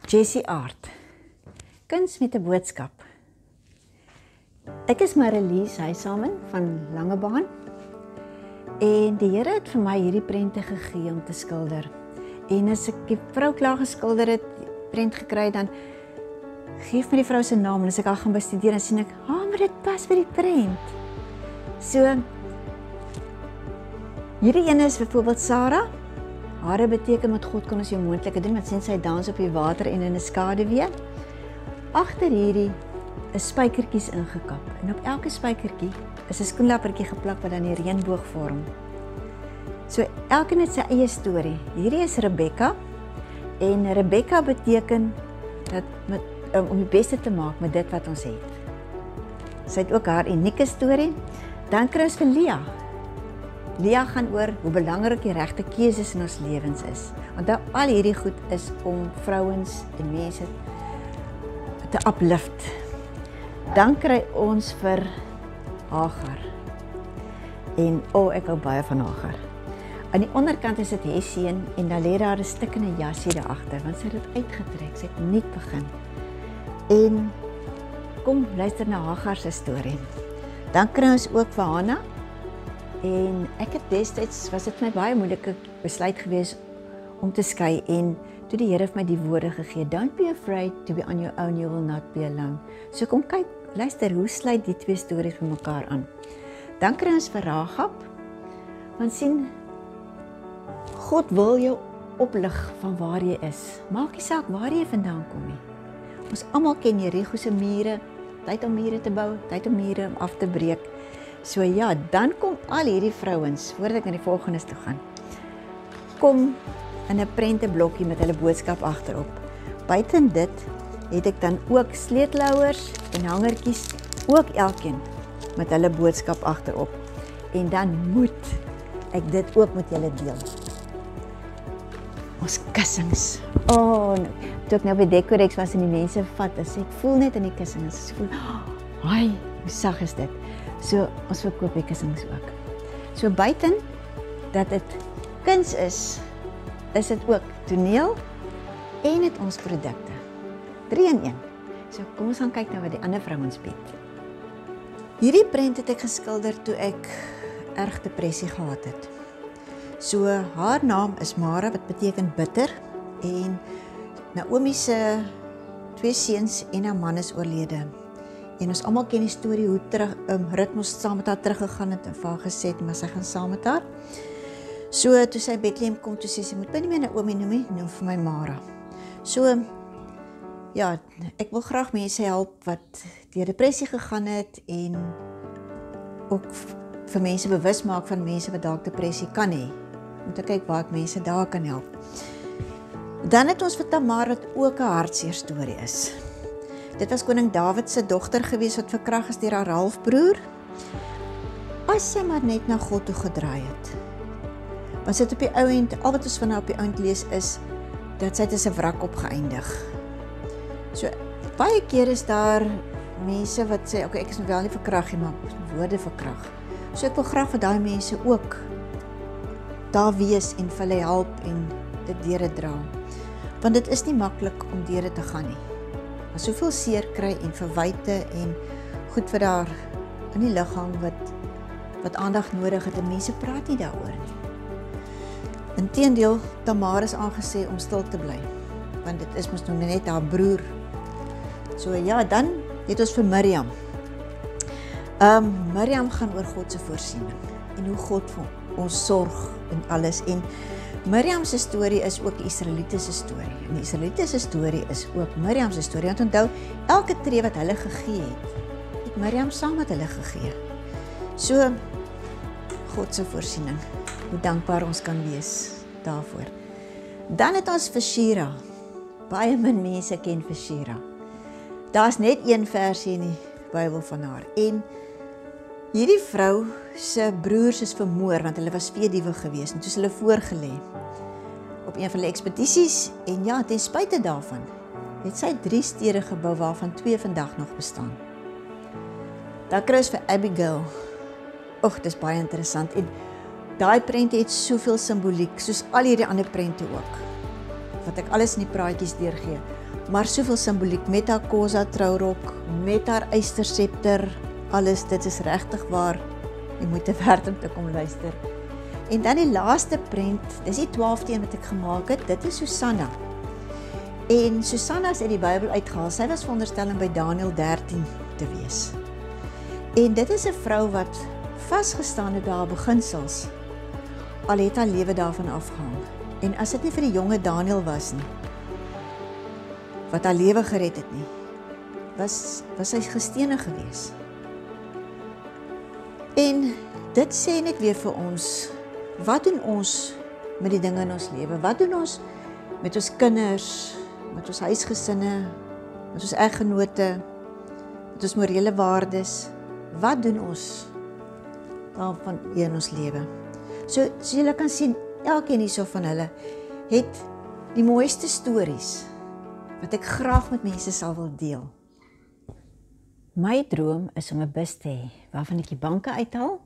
Jessie Aard, kuns met 'n boodskap. Ek is Marilies Huissamen van Langebaan en die Here het vir my hierdie prente gegee om te skilder. En as ek die vrou klaar geskilder het, die prent gekry, dan geef my die vrou se naam en as ek haar gaan bestudeer, dan sien ek, maar dit pas by die prent. So, hierdie ene is byvoorbeeld Sarah. Hare beteken met God kan ons jou moontlike doen, want sien sy dans op die water en in 'n skaduwee. Agter hierdie is spykertjies ingekap en op elke spykertjie is 'n skoenlappertjie geplak wat dan die reënboog vorm. So elkeen het sy eie storie. Hierdie is Rebecca en Rebecca beteken dat om die beste te maak met dit wat ons het. Sy het ook haar unieke storie. Dan kry ons vir Leah. Leah gaan oor hoe belangrik die regte keuses in ons lewens is. Want al hierdie goed is om vrouens en mense te uplift. Dan kry ons vir Hagar. En ek hou baie van Hagar. Aan die onderkant is dit Hesien en dan lê daar 'n stikkende jasie daar agter, want sy het dit uitgetrek, sy het nuut begin. En kom luister na Hagar se storie. Dan kry ons ook vir Hannah. En ek het destyds, was dit vir my baie moeilike besluit geweest om te skei en toe die Here vir my die woorde gegee, don't be afraid to be on your own, you will not be alone. So kom kyk, luister, hoe sluit die twee stories vir mekaar aan. Dan kry ons vir Rahab, want sien, God wil jou oplig van waar jy is. Maak nie saak waar jy vandaan kom nie. Ons almal ken Jerigo se mure, tyd om mure te bou, tyd om mure af te breek. So ja, dan kom al hierdie vrouens, voordat ek na die volgendes toe gaan, kom in 'n prenteblokkie met hulle boodskap agterop. Buiten dit het ek dan ook sleetlhouers en hangertjies, ook elkeen met hulle boodskap agterop. En dan moet ek dit ook met julle deel. Ons kussings. Toe ek nou by Decorex was en die mense vat, as ek voel net in die kussings, ek voel, hoe sag is dit? So, ons verkoop die kussings ook. So, buiten dat dit kuns is dit ook toneel en het ons produkte. 3 in 1. So, kom ons gaan kyk na wat die ander vrouens bied. Hierdie prent het ek geskilder toe ek erg depressie gehad het. So, haar naam is Mara, wat beteken bitter, en Naomi se 2 seuns en haar man is oorlede. En ons almal ken die storie hoe Rut mos saam met haar teruggegaan het en vir haar gesê het, maar sy gaan saam met haar. So, toe sy Bethlehem kom, toe sê sy, moet my nie meer Naomi noem nie, noem vir my Mara. So, ja, ek wil graag mense help wat deur depressie gegaan het en ook vir mense bewus maak van mense wat dalk depressie kan hê. Om te kyk waar ek mense daar kan help. Dan het ons vir Tamar wat ook 'n hartseer storie is. Dit was koning Dawid se dogter gewees wat verkragt is deur haar halfbroer. As sy maar net na God toe gedraai het. Want sy het op die ou end, al wat ons van haar op die ouend lees is, dat sy het as 'n wrak opgeëindig. So, baie keer is daar mense wat sê, ek is nou wel nie verkragt nie, maar woorde verkragt. So ek wil graag vir daai mense ook daar wees en vir hulle help en dit deur dra. Want dit is nie maklik om deur dit te gaan nie. Maar soveel seer kry en verwyte en goed vir daar in die liggaam wat aandag nodig het en mense praat nie daaroor nie. Inteendeel, Tamar is aangesê om stil te bly, want dit is mos nou net haar broer. So ja, dan het ons vir Miriam. Miriam gaan oor God se voorsiening en hoe God vir ons sorg en alles. En Miriam se storie is ook die Israeliete se storie. En die Israeliete se storie is ook Miriam se storie. Want onthou, elke tree wat hulle gegee het Miriam saam met hulle gegee. So, God se voorsiening. Hoe dankbaar ons kan wees daarvoor. Dan het ons vir Shira. Baie min mense ken vir Shira. Daar's net een versie in die Bybel van haar. En hierdie vrou se broers is vermoor, want hulle was veediewe gewees, en toe is hulle voorgelê op een van die ekspedisies, en ja, ten spyte daarvan, het sy 3 stede gebou, waarvan 2 vandag nog bestaan. Dan kry ons vir Abigail. Dit is baie interessant, en daai prent het soveel simboliek, soos al hierdie ander prente ook, wat ek alles in die praatjies deurgee. maar soveel simboliek met haar kosa trourok, met haar eysterscepter, alles, dit is regtig waar. Jy moet werd om te kom luister. En dan die laaste prent, dis die 12de een wat ek gemaak het, dit is Susanna. En Susanna is uit die Bybel uitgehaal, sy was veronderstel om by Daniël 13 te wees. En dit is 'n vrou wat vasgestaan het by haar beginsels, al het haar lewe daarvan afgehang. En as dit nie vir die jonge Daniël was nie, wat haar lewe gered het nie, was sy gestenig gewees. En dit sê net weer vir ons, wat doen ons met die dinge in ons lewe? Wat doen ons met ons kinders, met ons huisgesinne, met ons eggenote, met ons morele waardes? Wat doen ons daarvan in ons lewe? So julle kan sien, elkeen hierso van hulle het die mooiste stories wat ek graag met mense sal wil deel. My droom is om 'n bus te hê waarvan ek die banke uithaal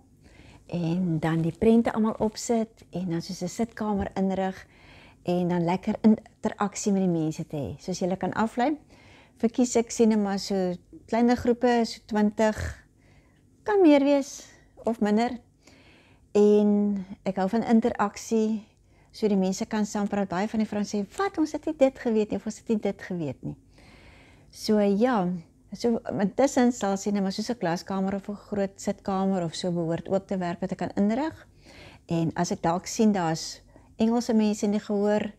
en dan die prente almal opsit en dan soos 'n sitkamer inrig en dan lekker interaksie met die mense te hê. Soos julle kan aflei, verkies ek sinema so kleiner groepe, so 20, kan meer wees of minder. En ek hou van interaksie, so die mense kan saampraat. Baie van die vrouens sê, wat, ons het nie dit geweet nie, of ons het nie dit geweet nie. So ja, so intussen sal sinema soos 'n klaskamer of 'n groot sitkamer of so behoort ook te werk wat ek kan inrig. En as ek dalk sien daar's Engelse mense in die gehoor,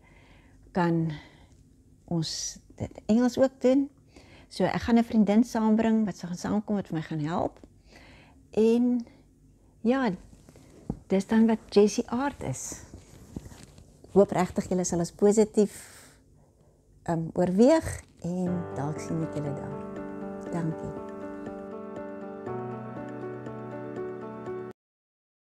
kan ons dit Engels ook doen. So ek gaan 'n vriendin saambring wat sy gaan saamkom wat vir my gaan help. En ja, dis dan wat Jessie Aard is. Hoop regtig julle sal as positief oorweeg en dalk sien ek julle daar. Dankie.